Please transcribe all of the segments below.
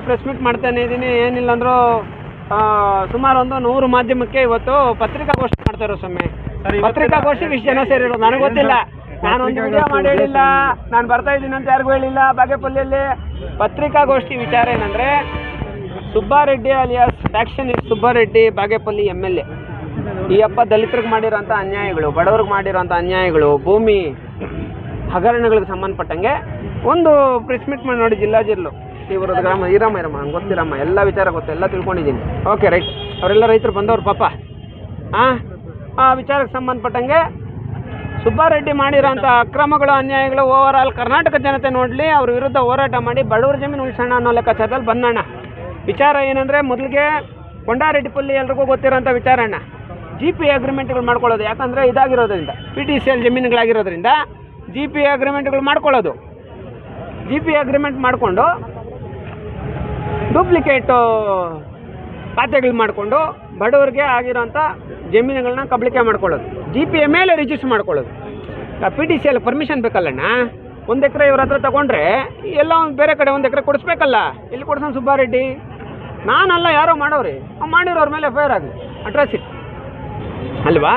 Press meet ಮಾಡ್ತಾನೆ ಇದ್ದೀನಿ. ಏನಿಲ್ಲ ಅಂದರೂ ಸುಮಾರು ಒಂದು 100 ಮಾಧ್ಯಮಕ್ಕೆ ಇವತ್ತು ಪತ್ರಿಕಾಗೋಷ್ಠಿ ಮಾಡ್ತಾರೆ ಸ್ವಾಮಿ. ಪತ್ರಿಕಾಗೋಷ್ಠಿಗೆ ಇಷ್ಟು ಜನ ಸೇರಿರೋದು ನನಗೆ ಗೊತ್ತಿಲ್ಲ. ನಾನು ಒಂದು ವಿಡಿಯೋ ಮಾಡಿ ಹೇಳಿಲ್ಲ, ನಾನು ಬರ್ತಾ ಇದ್ದೀನಿ ಅಂತ ಯಾರಿಗೂ ಹೇಳಿಲ್ಲ. ಬಾಗೇಪಲ್ಲಿಯಲ್ಲಿ ಪತ್ರಿಕಾಗೋಷ್ಠಿ ವಿಚಾರ ಏನಂದರೆ, ಸುಬ್ಬಾರೆಡ್ಡಿ ಅಲಿಯಾಸ್ ಫ್ಯಾಕ್ಷನಿಸ್ಟ್ ಸುಬ್ಬಾರೆಡ್ಡಿ ಬಾಗೇಪಲ್ಲಿ MLA ಈ ಹಬ್ಬ ದಲಿತರಿಗೆ ಮಾಡಿರೋಂಥ ಅನ್ಯಾಯಗಳು, ಬಡವ್ರಿಗೆ ಮಾಡಿರೋಂಥ ಅನ್ಯಾಯಗಳು, ಭೂಮಿ ಹಗರಣಗಳಿಗೆ ಸಂಬಂಧಪಟ್ಟಂಗೆ ಒಂದು ಪ್ರೆಸ್ ಮೀಟ್ ಮಾಡಿ ನೋಡಿ. ಜಿಲ್ಲು ಇವ್ರದ್ದು ಗ್ರಾಮ ಇರಮ್ಮ ನಂಗೆ ಗೊತ್ತಿರಮ್ಮ, ಎಲ್ಲ ವಿಚಾರ ಗೊತ್ತು, ಎಲ್ಲ ತಿಳ್ಕೊಂಡಿದ್ದೀನಿ. Okay right. ಅವರೆಲ್ಲ ರೈತರು ಬಂದವ್ರು ಪಾಪ. ಆ ವಿಚಾರಕ್ಕೆ ಸಂಬಂಧಪಟ್ಟಂಗೆ ಸುಬ್ಬಾರೆಡ್ಡಿ ಮಾಡಿರೋಂಥ ಅಕ್ರಮಗಳು, ಅನ್ಯಾಯಗಳು ಓವರ್ ಆಲ್ ಕರ್ನಾಟಕ ಜನತೆ ನೋಡಲಿ, ಅವ್ರ ವಿರುದ್ಧ ಹೋರಾಟ ಮಾಡಿ ಬಡವ್ರ ಜಮೀನು ಉಳಿಸೋಣ ಅನ್ನೋ ಲೆಕ್ಕಾಚಾರದಲ್ಲಿ ಬಂದಣ್ಣ. ವಿಚಾರ ಏನಂದರೆ, ಮೊದಲಿಗೆ ಕೊಂಡಾರೆಡ್ಡಿಪಲ್ಲಿ ಎಲ್ರಿಗೂ ಗೊತ್ತಿರೋಂಥ ವಿಚಾರ ಅಣ್ಣ, GP ಅಗ್ರಿಮೆಂಟ್ಗಳು ಮಾಡ್ಕೊಳ್ಳೋದು. ಯಾಕಂದರೆ ಇದಾಗಿರೋದ್ರಿಂದ, PTCL ಜಮೀನುಗಳಾಗಿರೋದ್ರಿಂದ GP ಅಗ್ರಿಮೆಂಟ್ಗಳು ಮಾಡ್ಕೊಳ್ಳೋದು. GP ಅಗ್ರಿಮೆಂಟ್ ಮಾಡಿಕೊಂಡು ಡೂಪ್ಲಿಕೇಟು ಖಾತೆಗಳು ಮಾಡಿಕೊಂಡು ಬಡವರಿಗೆ ಆಗಿರೋಂಥ ಜಮೀನುಗಳನ್ನ ಕಬಳಿಕೆ ಮಾಡ್ಕೊಳ್ಳೋದು, GPಯ ಮೇಲೆ ರಿಜಿಸ್ಟರ್ ಮಾಡ್ಕೊಳ್ಳೋದು. PTCL permission ಬೇಕಲ್ಲಣ್ಣ. 1 ಎಕರೆ ಇವ್ರ ಹತ್ರ ತೊಗೊಂಡ್ರೆ ಎಲ್ಲ ಒಂದು ಬೇರೆ ಕಡೆ 1 ಎಕರೆ ಕೊಡಿಸ್ಬೇಕಲ್ಲ. ಇಲ್ಲಿ ಕೊಡ್ಸೋಣ ಸುಬ್ಬಾರೆಡ್ಡಿ? ನಾನಲ್ಲ, ಯಾರೋ ಮಾಡೋರಿ, ಮಾಡಿರೋರ ಮೇಲೆ FIR ಆಗಲಿ, ಅಟ್ರಾಸಿಟಿ ಅಲ್ವಾ?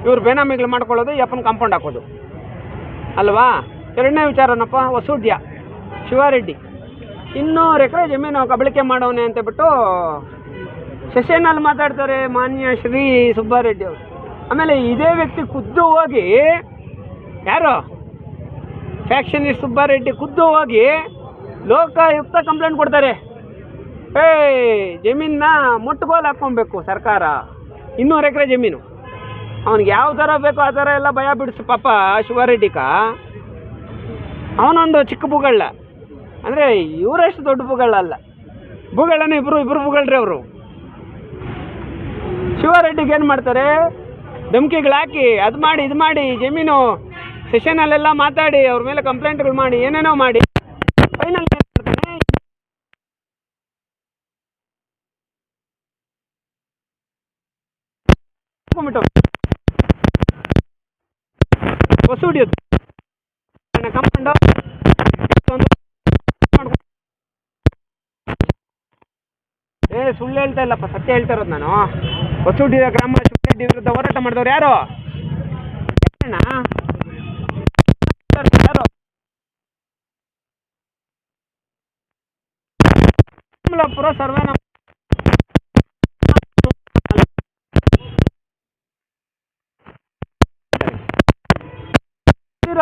ಇವ್ರು ಬೇನಾಮಿಗಳು ಮಾಡ್ಕೊಳ್ಳೋದು, ಯಪ್ಪನ ಕಾಂಪೌಂಡ್ ಹಾಕೋದು ಅಲ್ವಾ? ಎರಡನೇ ವಿಚಾರನಪ್ಪ, ಹೊಸೂಡ್ಯ ಶಿವಾರೆಡ್ಡಿ 200 ಎಕರೆ ಜಮೀನು ಕಬಳಿಕೆ ಮಾಡೋನೆ ಅಂತಬಿಟ್ಟು ಸೆಷನಲ್ಲಿ ಮಾತಾಡ್ತಾರೆ ಮಾನ್ಯ ಶ್ರೀ ಸುಬ್ಬಾರೆಡ್ಡಿ ಅವರು. ಆಮೇಲೆ ಇದೇ ವ್ಯಕ್ತಿ ಖುದ್ದು ಹೋಗಿ, ಯಾರು ಫ್ಯಾಕ್ಷನಿಸ್ಟ್ ಸುಬ್ಬಾರೆಡ್ಡಿ ಖುದ್ದು ಹೋಗಿ ಲೋಕಾಯುಕ್ತ ಕಂಪ್ಲೇಂಟ್ ಕೊಡ್ತಾರೆ. ಜಮೀನನ್ನ ಮುಟ್ಟುಗೋಲು ಹಾಕ್ಕೊಬೇಕು ಸರ್ಕಾರ, 200 ಎಕರೆ ಜಮೀನು. ಅವ್ನಿಗೆ ಯಾವ ಥರ ಬೇಕೋ ಆ ಥರ ಎಲ್ಲ ಭಯ ಬಿಡಿಸು ಪಾಪ ಶಿವಾರೆಡ್ಡಿಕ. ಅವನೊಂದು ಚಿಕ್ಕ ಭೂಗಳ್ಳ, ಅಂದರೆ ಇವರಷ್ಟು ದೊಡ್ಡ ಭೂಗಳ್ಳ ಅಲ್ಲ. ಭೂಗಳ್ಳನೇ ಇಬ್ಬರು ಭೂಗಳ್ರಿ ಅವರು. ಶಿವಾರೆಡ್ಡಿಗೆ ಏನು ಮಾಡ್ತಾರೆ, ಧಮ್ಕಿಗಳು ಹಾಕಿ ಅದು ಮಾಡಿ ಇದು ಮಾಡಿ, ಜಮೀನು ಸೆಷನಲ್ಲೆಲ್ಲ ಮಾತಾಡಿ ಅವ್ರ ಮೇಲೆ ಕಂಪ್ಲೇಂಟ್ಗಳು ಮಾಡಿ ಏನೇನೋ ಮಾಡಿ ಫೈನಲ್ ಹೊಸೂಡಿಯೋದು ಕಂಪೌಂಡು ಸುಳ್ಳು ಹೇಳ್ತಾ ಇಲ್ಲಪ್ಪ, ಸತ್ಯ ಹೇಳ್ತಾ ಇರೋದು ನಾನು. ಹೊಸೂಡಿ ಗ್ರಾಮ ಶಿವರೆಡ್ಡಿ ವಿರುದ್ಧ ಹೋರಾಟ ಮಾಡಿದವ್ರು ಯಾರು? ಕಮಲಾಪುರ ಸರ್ವೆ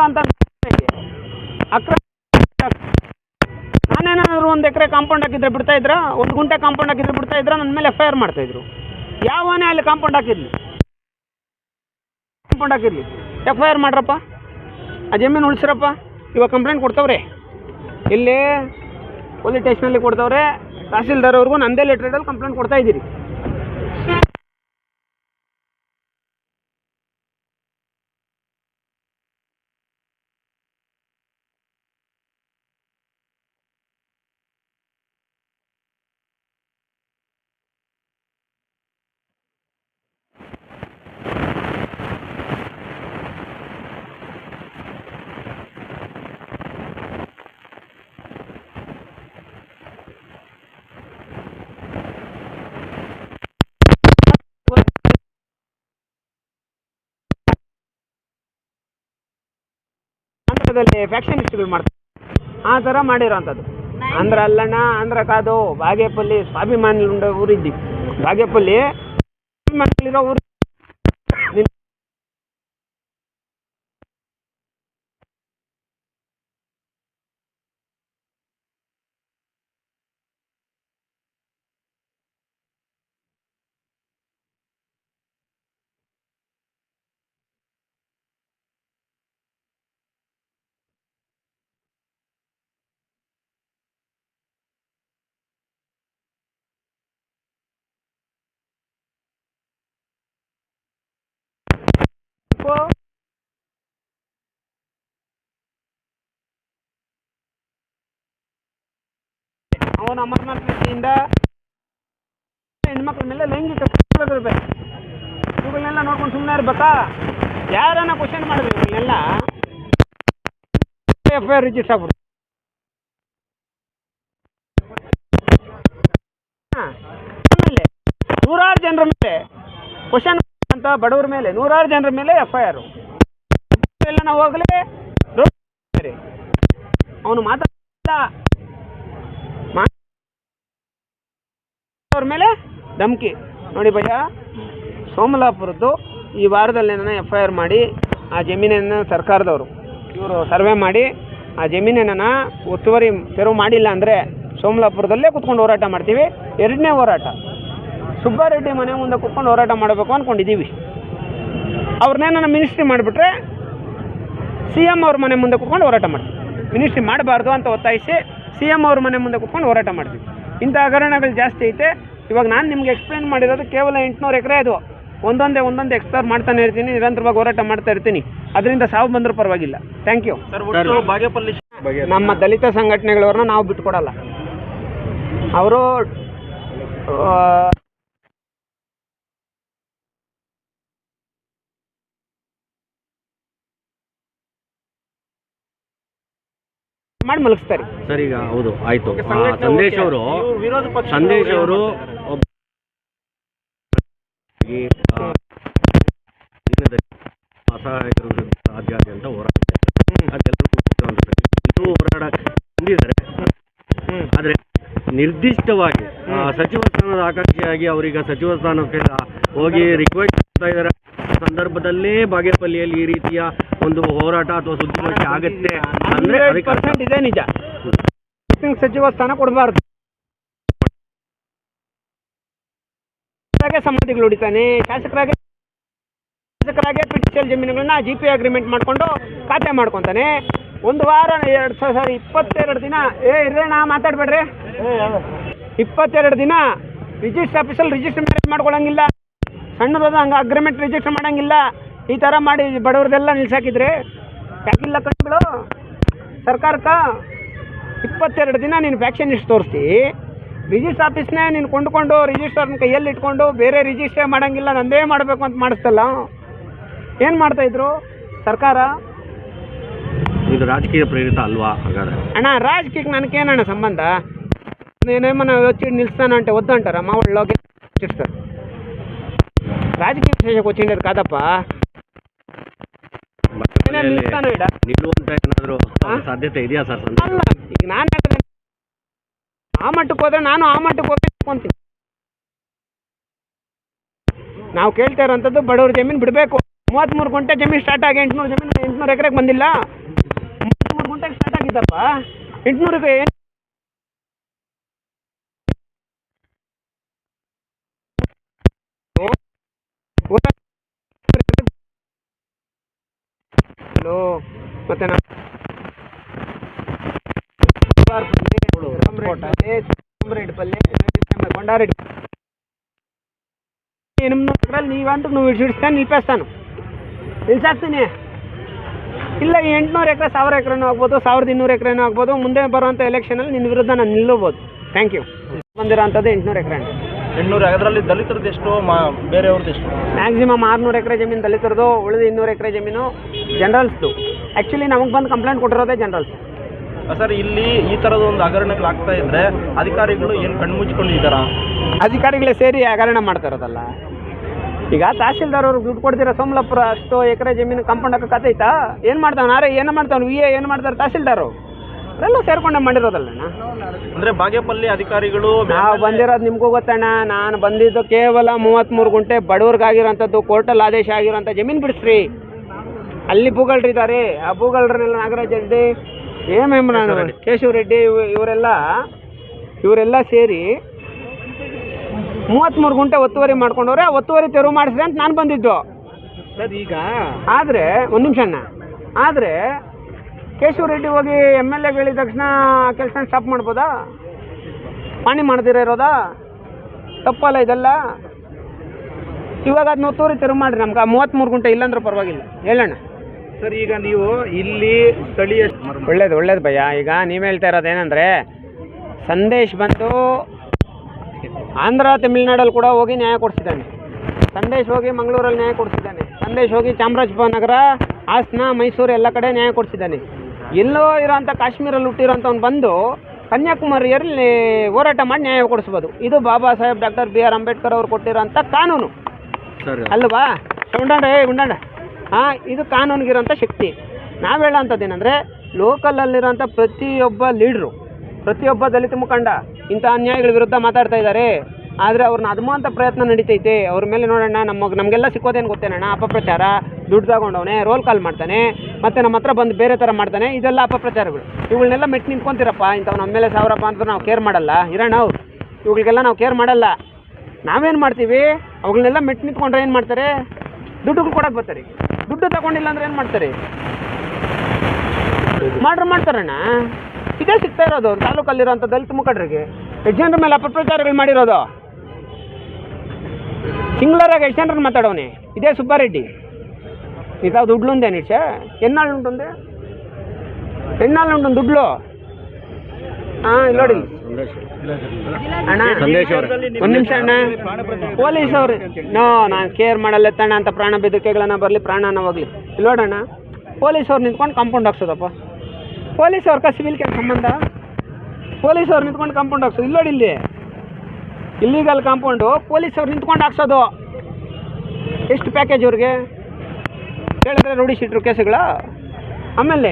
ಅಂತ ಅಕ್ರಮ. ನಾನೇನಾದ್ರು 1 ಎಕರೆ ಕಾಂಪೌಂಡ್ ಹಾಕಿದ್ರೆ ಬಿಡ್ತಾ ಇದ್ರ? 1 ಗುಂಟೆ ಕಾಂಪೌಂಡ್ ಹಾಕಿದ್ರೆ ಬಿಡ್ತಾ ಇದ್ರ? ನನ್ನ ಮೇಲೆ FIR ಮಾಡ್ತಾಯಿದ್ರು. ಯಾವನೇ ಅಲ್ಲಿ ಕಾಂಪೌಂಡ್ ಹಾಕಿರ್ಲಿ FIR ಮಾಡ್ರಪ್ಪ, ಆ ಜಮೀನು ಉಳಿಸ್ರಪ್ಪ. ಇವಾಗ ಕಂಪ್ಲೇಂಟ್ ಕೊಡ್ತವ್ರೆ, ಇಲ್ಲಿ ಪೊಲೀಸ್ ಸ್ಟೇಷನಲ್ಲಿ ಕೊಡ್ತವ್ರೆ. ತಹಸೀಲ್ದಾರ್ ಅವ್ರಿಗೂ ನಂದೇ ಲೆಟ್ರಲ್ಲಿ ಕಂಪ್ಲೇಂಟ್ ಕೊಡ್ತಾ ಇದ್ದೀರಿ. ಫ್ಯಾಕ್ಷನಿಸ್ಟ್ಗಳು ಮಾಡ್ತಾರೆ ಆ ಥರ ಮಾಡಿರೋಂಥದ್ದು. ಆಂಧ್ರ ಅಲ್ಲಣ್ಣ, ಆಂಧ್ರ ಕಾದು ಬಾಗೇಪಲ್ಲಿ ಸ್ವಾಭಿಮಾನಿ ಊರಿದ್ದೀವಿ. ಬಾಗೇಪಲ್ಲಿ ಸ್ವಾಭಿಮಾನಿರೋ ಊರು. ಅವನ ಅಮರನಾಥ್ ರೀತಿಯಿಂದ ಹೆಣ್ಮಕ್ಳ ಮೇಲೆ ಲೈಂಗಿಕ ಇರಬೇಕು. ಇವುಗಳನ್ನೆಲ್ಲ ನೋಡ್ಕೊಂಡು ಸುಮ್ಮನೆ ಇರ್ಬೇಕಾ? ಯಾರನ್ನ ಕ್ವಶನ್ ಮಾಡಿದ್ರು ಇವುಗಳನ್ನೆಲ್ಲ FIR ರಿಜಿಸ್ಟರ್ ಆಗ್ಬಿಡ್ತು. ಜನರ ಮೇಲೆ ಕ್ವಶನ್ ಅಂತ, ಬಡವ್ರ ಮೇಲೆ ನೂರಾರು ಜನರ ಮೇಲೆ FIR. ಎಲ್ಲ ನಾವು ಹೋಗಲಿ ಅವನು ಮಾತಾಡ ಅವ್ರ ಮೇಲೆ ಧಮಕಿ. ನೋಡಿ ಭಯ್ಯ, ಸೋಮಲಾಪುರದ್ದು ಈ ವಾರದಲ್ಲಿ FIR ಮಾಡಿ ಆ ಜಮೀನನ್ನು ಸರ್ಕಾರದವರು ಇವರು ಸರ್ವೆ ಮಾಡಿ ಆ ಜಮೀನನ್ನು ಒತ್ತುವರಿ ತೆರವು ಮಾಡಿಲ್ಲ ಅಂದರೆ ಸೋಮಲಾಪುರದಲ್ಲೇ ಕುತ್ಕೊಂಡು ಹೋರಾಟ ಮಾಡ್ತೀವಿ. ಎರಡನೇ ಹೋರಾಟ ಸುಬ್ಬಾರೆಡ್ಡಿ ಮನೆ ಮುಂದೆ ಕುತ್ಕೊಂಡು ಹೋರಾಟ ಮಾಡಬೇಕು ಅಂದ್ಕೊಂಡಿದ್ದೀವಿ. ಅವ್ರನ್ನೇನ ಮಿನಿಸ್ಟ್ರಿ ಮಾಡಿಬಿಟ್ರೆ CM ಅವ್ರ ಮನೆ ಮುಂದೆ ಕುತ್ಕೊಂಡು ಹೋರಾಟ ಮಾಡ್ತೀವಿ. ಮಿನಿಸ್ಟ್ರಿ ಮಾಡಬಾರ್ದು ಅಂತ ಒತ್ತಾಯಿಸಿ CM ಅವ್ರ ಮನೆ ಮುಂದೆ ಕುತ್ಕೊಂಡು ಹೋರಾಟ ಮಾಡ್ತೀವಿ. ಇಂಥ ಹಗರಣಗಳು ಜಾಸ್ತಿ ಐತೆ. ಇವಾಗ ನಾನು ನಿಮ್ಗೆ ಎಕ್ಸ್ಪ್ಲೇನ್ ಮಾಡಿರೋದು ಕೇವಲ 800 ಎಕರೆ. ಅದು ಒಂದೊಂದೇ ಎಕ್ಸ್ಪ್ಲೋರ್ ಮಾಡ್ತಾನೆ ಇರ್ತೀನಿ, ನಿರಂತರವಾಗಿ ಹೋರಾಟ ಮಾಡ್ತಾ ಇರ್ತೀನಿ. ಅದರಿಂದ ಸಾವು ಬಂದರೂ ಪರವಾಗಿಲ್ಲ. Thank you. ನಮ್ಮ ದಲಿತ ಸಂಘಟನೆಗಳವ್ರನ್ನ ನಾವು ಬಿಟ್ಕೊಡಲ್ಲ. ಅವರು ಮಾಡಿ ಮಲಗಿಸ್ತಾರೆ ಸರ್. ಈಗ ಹೌದು ಆಯ್ತು, ಸಂದೇಶ್ ಅವರು ಅಸಹಾಯಕರ ವಿರುದ್ಧ ರಾಜ್ಯಾದ್ಯಂತ ಹೋರಾಟ ಅದೆಲ್ಲರೂ ಹೋರಾಟ ಬಂದಿದ್ದಾರೆ. ಆದರೆ ನಿರ್ದಿಷ್ಟವಾಗಿ ಸಚಿವ ಸ್ಥಾನದ ಆಕಾಂಕ್ಷಿಯಾಗಿ ಅವರೀಗ ಸಚಿವ ಸ್ಥಾನಕ್ಕೆ ಹೋಗಿ ರಿಕ್ವೆಸ್ಟ್ ಮಾಡ್ತಾ ಇದ್ದಾರೆ ಸಂದರ್ಭದಲ್ಲೇ ಬಾಗೇಪಲ್ಲಿಯಲ್ಲಿ ಈ ರೀತಿಯ ಒಂದು ಹೋರಾಟ ಅಥವಾ ಸುದ್ದಿಗೋಷ್ಠಿ ಆಗುತ್ತೆ ಅಂದ್ರೆ ಇದೆ ನಿಜ. ಸಚಿವ ಸ್ಥಾನ ಕೊಡಬಾರ್ದು, ಸಮಾಧಿಗಳು ಹೊಡಿತಾನೆ. ಶಾಸಕರಾಗಿ PTCL ಜಮೀನುಗಳನ್ನ GP ಅಗ್ರಿಮೆಂಟ್ ಮಾಡ್ಕೊಂಡು ಖಾತೆ ಮಾಡ್ಕೊತಾನೆ. ಒಂದು ವಾರ 22 ದಿನ ಇರೋಣ ಮಾತಾಡ್ಬೇಡ್ರಿ. 22 ದಿನ ರಿಜಿಸ್ಟರ್ ಆಫೀಸಲ್ಲಿ ರಿಜಿಸ್ಟರ್ ಮ್ಯಾರೇಜ್ ಮಾಡ್ಕೊಳಂಗಿಲ್ಲ. ಸಣ್ಣದಾದ ಹಂಗೆ ಅಗ್ರಿಮೆಂಟ್ ರಿಜಿಸ್ಟರ್ ಮಾಡೋಂಗಿಲ್ಲ. ಈ ಥರ ಮಾಡಿ ಬಡವ್ರದೆಲ್ಲ ನಿಲ್ಸಾಕಿದ್ರೆ ಯಾಕಿಲ್ಲ ಕಣ್ಣುಗಳು ಸರ್ಕಾರಕ್ಕೆ? 22 ದಿನ ನೀನು ಫ್ಯಾಕ್ಷನಿಸ್ಟ್ ತೋರಿಸಿ ರಿಜಿಸ್ಟರ್ ಆಫೀಸ್ನೇ ನೀನು ಕೊಂಡುಕೊಂಡು ರಿಜಿಸ್ಟರ್ನ ಕೈಯಲ್ಲಿ ಇಟ್ಕೊಂಡು ಬೇರೆ ರಿಜಿಸ್ಟ್ರೇ ಮಾಡೋಂಗಿಲ್ಲ, ನಂದೇ ಮಾಡಬೇಕು ಅಂತ ಮಾಡಿಸ್ತಲ್ಲ. ಏನು ಮಾಡ್ತಾಯಿದ್ರು ಸರ್ಕಾರ? ಇದು ರಾಜಕೀಯ ಪ್ರೇರಿತ ಅಲ್ವಾ ಹಾಗಾದ್ರೆ? ಅಣ್ಣ ರಾಜಕೀಯಕ್ಕೆ ನನಗೇನಣ್ಣ ಸಂಬಂಧ? నేనేమన్నా వచ్చి నిలుస్తానంటే వద్దంటారా మా వాళ్ళకి చేస్తారు రాజకీయ విషయಕ್ಕೆ వచ్చిండేది కాదప్ప నిలుస్తాను ఇడ ನಿಲ್ಲುವಂತ ಏನಾದರೂ ಸಾಧ್ಯತೆ ಇದೆಯಾ ಸರ್? ಅಲ್ಲ ಈಗ ನಾನು ಹೇಳ್ತೀನಿ ಆ ಮಟ್ಟಕ್ಕೆ ಹೋದ್ರೆ ನಾನು ಆ ಮಟ್ಟಕ್ಕೆ ಹೋಗಿ ಅಂತೀನಿ. ನಾವು ಕೇಳ್ತಾ ಇರೋಂಥದ್ದು ಬಡವ್ರ ಜಮೀನು ಬಿಡಬೇಕು. 33 ಗುಂಟೆ ಜಮೀನು ಸ್ಟಾರ್ಟ್ ಆಗಿ 800 ಎಕರೆಗೆ ಬಂದಿಲ್ಲ. 33 ಗುಂಟೆಗೆ ಸ್ಟಾರ್ಟ್ ಆಗಿದ್ದಪ್ಪ. 800ಕ್ಕೆ ಮತ್ತೆ కొండారెడ్డి 800 ఎకరాలు నీ వంతుకు నువ్వు విడిచిస్తాను నిలిపేస్తాను నిలిచేస్తాನೆ. ಇಲ್ಲ 800 ಎಕರೆ 1000 ಎಕರೆನೂ ಆಗ್ಬೋದು, 1200 ಎಕರೆನೂ ಆಗ್ಬೋದು. ಮುಂದೆ ಬರುವಂಥ ಎಲೆಕ್ಷನಲ್ಲಿ ನಿನ್ನ ವಿರುದ್ಧ ನಾನು ನಿಲ್ಲಬಹುದು. Thank you. ಬಂದಿರೋ ಅಂಥದ್ದು 800 ಎಕರೆ. 800 ಅದರಲ್ಲಿ ದಲಿತರದ್ದು ಎಷ್ಟು, ಬೇರೆಯವ್ರದ್ದು ಎಷ್ಟು? ಮ್ಯಾಕ್ಸಿಮಮ್ 600 ಎಕರೆ ಜಮೀನು ದಲಿತರದು, ಉಳಿದ 200 ಎಕರೆ ಜಮೀನು ಜನರಲ್ಸ್ದು. ಆ್ಯಕ್ಚುಲಿ ನಮಗೆ ಬಂದು ಕಂಪ್ಲೇಂಟ್ ಕೊಟ್ಟಿರೋದೇ ಜನರಲ್ಸ್. ಸರ್, ಇಲ್ಲಿ ಈ ಥರದ ಒಂದು ಹಗರಣಗಳು ಆಗ್ತಾ ಇದ್ರೆ ಅಧಿಕಾರಿಗಳು ಏನು ಕಣ್ಮುಚ್ಕೊಂಡಿದ್ದಾರಾ? ಅಧಿಕಾರಿಗಳೇ ಸೇರಿ ಹಗರಣ ಮಾಡ್ತಾ ಇರೋದಲ್ಲ. ಈಗ ತಹಸೀಲ್ದಾರ್ ಅವ್ರಿಗೆ ದುಡ್ಡು ಕೊಡ್ತೀರಾ? ಸೋಮಲಾಪುರ ಅಷ್ಟು ಎಕರೆ ಜಮೀನು ಕಾಂಪೌಂಡ್ ಹಾಕಕ್ಕೆ ಆತೈತಾ? ಏನು ಮಾಡ್ತಾವೆ? ನಾರೇ ಏನು ಮಾಡ್ತಾವೆ? VA ಏನು ಮಾಡ್ತಾರೆ? ತಹಸೀಲ್ದಾರು ಅವರೆಲ್ಲ ಸೇರ್ಕೊಂಡೆ ಮಾಡಿರೋದಲ್ಲಣ್ಣ. ಅಂದರೆ ಬಾಗೇಪಲ್ಲಿ ಅಧಿಕಾರಿಗಳು ನಾವು ಬಂದಿರೋದು ನಿಮಗೂ ಗೊತ್ತಣ್ಣ. ನಾನು ಬಂದಿದ್ದು ಕೇವಲ 33 ಗುಂಟೆ ಬಡವ್ರಿಗಾಗಿರೋಂಥದ್ದು, ಕೋರ್ಟಲ್ಲಿ ಆದೇಶ ಆಗಿರೋಂಥ ಜಮೀನು ಬಿಡಿಸ್ರಿ. ಅಲ್ಲಿ ಭೂಗಳ್ರಿದ್ದಾರೆ. ಆ ಭೂಗಳ್ರನ್ನೆಲ್ಲ ನಾಗರಾಜ್ ರೆಡ್ಡಿ, ಕೇಶವ ರೆಡ್ಡಿ ಇವರೆಲ್ಲ ಸೇರಿ 33 ಗುಂಟೆ ಒತ್ತುವರಿ ಮಾಡ್ಕೊಂಡವ್ರೆ. ಆ ಒತ್ತುವರಿ ತೆರವು ಮಾಡಿಸ್ರಿ ಅಂತ ನಾನು ಬಂದಿದ್ದು ಸರ್. ಈಗ ಆದರೆ ಒಂದು ನಿಮಿಷ ಅಣ್ಣ, ಆದರೆ ಕೇಶವ ರೆಡ್ಡಿ ಹೋಗಿ MLA ಹೇಳಿದ ತಕ್ಷಣ ಕೆಲಸ ಸ್ಟಾಪ್ ಮಾಡ್ಬೋದಾ? ಪಾಣಿ ಮಾಡ್ದಿರ ಇರೋದಾ? ತಪ್ಪಲ್ಲ ಇದೆಲ್ಲ. ಇವಾಗ ಅದನ್ನ ಒತ್ತುವರಿ ತೆರವು ಮಾಡಿರಿ. ನಮ್ಗೆ ಆ 33 ಗುಂಟೆ ಇಲ್ಲಾಂದ್ರೆ ಪರವಾಗಿಲ್ಲ. ಹೇಳೋಣ ಸರ್. ಈಗ ನೀವು ಇಲ್ಲಿ ಸ್ಥಳೀಯ ಒಳ್ಳೇದು ಭಯ್ಯ. ಈಗ ನೀವು ಹೇಳ್ತಾ ಇರೋದೇನೆಂದರೆ, ಸಂದೇಶ್ ಬಂದು ಆಂಧ್ರ ತಮಿಳ್ನಾಡಲ್ಲಿ ಕೂಡ ಹೋಗಿ ನ್ಯಾಯ ಕೊಡಿಸಿದ್ದಾನೆ. ಸಂದೇಶ್ ಹೋಗಿ ಮಂಗಳೂರಲ್ಲಿ ನ್ಯಾಯ ಕೊಡಿಸಿದ್ದಾನೆ. ಸಂದೇಶ್ ಹೋಗಿ ಚಾಮರಾಜನಗರ, ಹಾಸನ, ಮೈಸೂರು ಎಲ್ಲ ಕಡೆ ನ್ಯಾಯ ಕೊಡಿಸಿದ್ದಾನೆ. ಎಲ್ಲೋ ಇರೋಂಥ ಕಾಶ್ಮೀರಲ್ಲಿ ಹುಟ್ಟಿರೋಂಥವ್ನು ಬಂದು ಕನ್ಯಾಕುಮಾರಿಯಲ್ಲಿ ಹೋರಾಟ ಮಾಡಿ ನ್ಯಾಯ ಕೊಡಿಸ್ಬೋದು. ಇದು Baba Saheb doctor B R Ambedkar ಅವರು ಕೊಟ್ಟಿರೋಂಥ ಕಾನೂನು ಸರ್ ಅಲ್ವಾ? ಗುಂಡಾಂಡ ಹಾಂ, ಇದು ಕಾನೂನಿಗಿರೋಂಥ ಶಕ್ತಿ. ನಾವು ಹೇಳೋಂಥದ್ದು ಏನಂದರೆ, ಲೋಕಲಲ್ಲಿರೋಂಥ ಪ್ರತಿಯೊಬ್ಬ ಲೀಡ್ರು, ಪ್ರತಿಯೊಬ್ಬ ದಲಿತ ಮುಖಂಡ ಇಂಥ ಅನ್ಯಾಯಗಳ ವಿರುದ್ಧ ಮಾತಾಡ್ತಾ ಇದ್ದಾರೆ. ಆದರೆ ಅವ್ರನ್ನ ಅದುಮುವಂಥ ಪ್ರಯತ್ನ ನಡೀತೈತೆ. ಅವ್ರ ಮೇಲೆ ನೋಡೋಣ, ನಮಗೆಲ್ಲ ಸಿಕ್ಕೋದೇನು ಗೊತ್ತೇನಣ್ಣ? ಅಪಪ್ರಚಾರ, ದುಡ್ಡು ತಗೊಂಡವನೇ, ರೋಲ್ ಕಾಲ್ ಮಾಡ್ತಾನೆ, ಮತ್ತು ನಮ್ಮ ಹತ್ರ ಬಂದು ಬೇರೆ ಥರ ಮಾಡ್ತಾನೆ. ಇದೆಲ್ಲ ಅಪಪ್ರಚಾರಗಳು. ಇವುಗಳನ್ನೆಲ್ಲ ಮೆಟ್ಟು ನಿಂತ್ಕೊಂತೀರಪ್ಪ. ಇಂಥವು ನಮ್ಮ ಮೇಲೆ ಸಾವಿರಪ್ಪ ಅಂತ ನಾವು ಕೇರ್ ಮಾಡಲ್ಲ. ಇರೋಣ ನಾವು ಇವುಗಳಿಗೆಲ್ಲ ನಾವು ಕೇರ್ ಮಾಡಲ್ಲ. ನಾವೇನು ಮಾಡ್ತೀವಿ, ಅವುಗಳನ್ನೆಲ್ಲ ಮೆಟ್ಟು ನಿಂತ್ಕೊಂಡ್ರೆ ಏನು ಮಾಡ್ತಾರೆ? ದುಡ್ಡುಗಳು ಕೊಡೋಕೆ ಬರ್ತಾರೆ. ದುಡ್ಡು ತಗೊಂಡಿಲ್ಲ ಅಂದ್ರೆ ಏನು ಮಾಡ್ತಾರೆ? ಮಾಡ್ತಾರಣ್ಣ. ಇದೇ ಸಿಗ್ತಾ ಇರೋದು ತಾಲೂಕಲ್ಲಿರೋಂಥ ದಲಿತ ಮುಖಂಡರಿಗೆ. ಎಷ್ಟು ಜನರ ಮೇಲೆ ಅಪಪ್ರಚಾರಗಳು ಮಾಡಿರೋದು? ಸಿಂಗ್ಲರಾಗ ಎಷ್ಟು ಜನರನ್ನು ಮಾತಾಡೋನೆ? ಇದೇ ಸುಬ್ಬಾರೆಡ್ಡಿ. ಇದಾವ ದುಡ್ಲುಂದೆ ನಿಶ್ಚ ಎನ್ನಾಳುಂಟುಂದೆ ಎನ್ನಾಳುಂಟು ದುಡ್ಲು. ಹಾಂ, ಇಲ್ಲಿ ನೋಡಿ ಅಣ್ಣ, ಸಂದೇಶ್ ಅವ್ರೆ. ಒಂದು ನಿಮಿಷ ಅಣ್ಣ. ಪೊಲೀಸ್ ಅವ್ರು ನಾನು ಕೇರ್ ಮಾಡಲ್ಲ ಎತ್ತಣ್ಣ ಅಂತ ಪ್ರಾಣ ಬೆದರಿಕೆಗಳನ್ನ ಬರಲಿ, ಪ್ರಾಣನ ಹೋಗ್ಲಿ. ಇಲ್ಲಿ ನೋಡೋಣ, ಪೊಲೀಸ್ ಅವ್ರು ನಿಂತ್ಕೊಂಡು ಕಾಂಪೌಂಡ್ ಹಾಕ್ಸೋದಪ್ಪ. ಪೊಲೀಸ್ ಅವ್ರ ಸಿವಿಲ್ ಕೇಸ್ ಸಂಬಂಧ? ಪೊಲೀಸ್ ಅವ್ರು ನಿಂತ್ಕೊಂಡು ಕಾಂಪೌಂಡ್ ಹಾಕ್ಸೋದು. ಇಲ್ಲಿ ನೋಡಿ, ಇಲ್ಲಿ ಇಲ್ಲಿಗಲ್ ಕಾಂಪೌಂಡು ಪೊಲೀಸ್ ಅವ್ರು ನಿಂತ್ಕೊಂಡು ಹಾಕ್ಸೋದು. ಎಷ್ಟು ಪ್ಯಾಕೇಜ್ ಅವ್ರಿಗೆ ಹೇಳಿದ್ರೆ ರೂಢಿ ಶೀಟ್ರು ಕೇಸುಗಳ. ಆಮೇಲೆ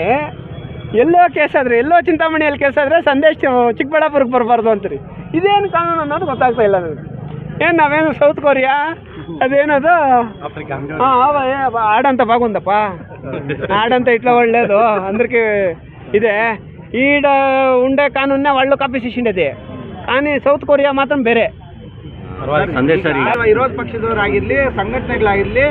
ಎಲ್ಲೋ ಕೇಸಾದರೆ, ಎಲ್ಲೋ ಚಿಂತಾಮಣಿಯಲ್ಲಿ ಕೇಸಾದರೆ ಸಂದೇಶ ಚಿಕ್ಕಬಳ್ಳಾಪುರಕ್ಕೆ ಬರಬಾರ್ದು ಅಂತೀರಿ. ಇದೇನು ಕಾನೂನು ಅನ್ನೋದು ಗೊತ್ತಾಗ್ತಾ ಇಲ್ಲ ನನಗೆ. ಏನು ನಾವೇನು ಸೌತ್ ಕೊರಿಯಾ ಅದೇನದು? ಹಾಂ, ಆಡಂತ ಬಾಗುಂದಪ್ಪ, ಆಡಂತ ಇಟ್ಲ ಒಳ್ಳೇದು ಅಂದ್ರಕ್ಕೆ ಇದೆ. ಈಡ ಉಂಡೆ ಕಾನೂನ್ನೇ ಒಳ್ಳೆ ಕಾಪಿ ಶಿಶಿಂಡದೆ. కానీ ಸೌತ್ ಕೊರಿಯಾ ಮಾತ್ರ ಬೇರೆ. ಸಂದೇಶ್ ಸರ್, ವಿರೋಧ ಪಕ್ಷದವರಾಗಿರಲಿ, ಸಂಘಟನೆಗಳಾಗಿರಲಿ,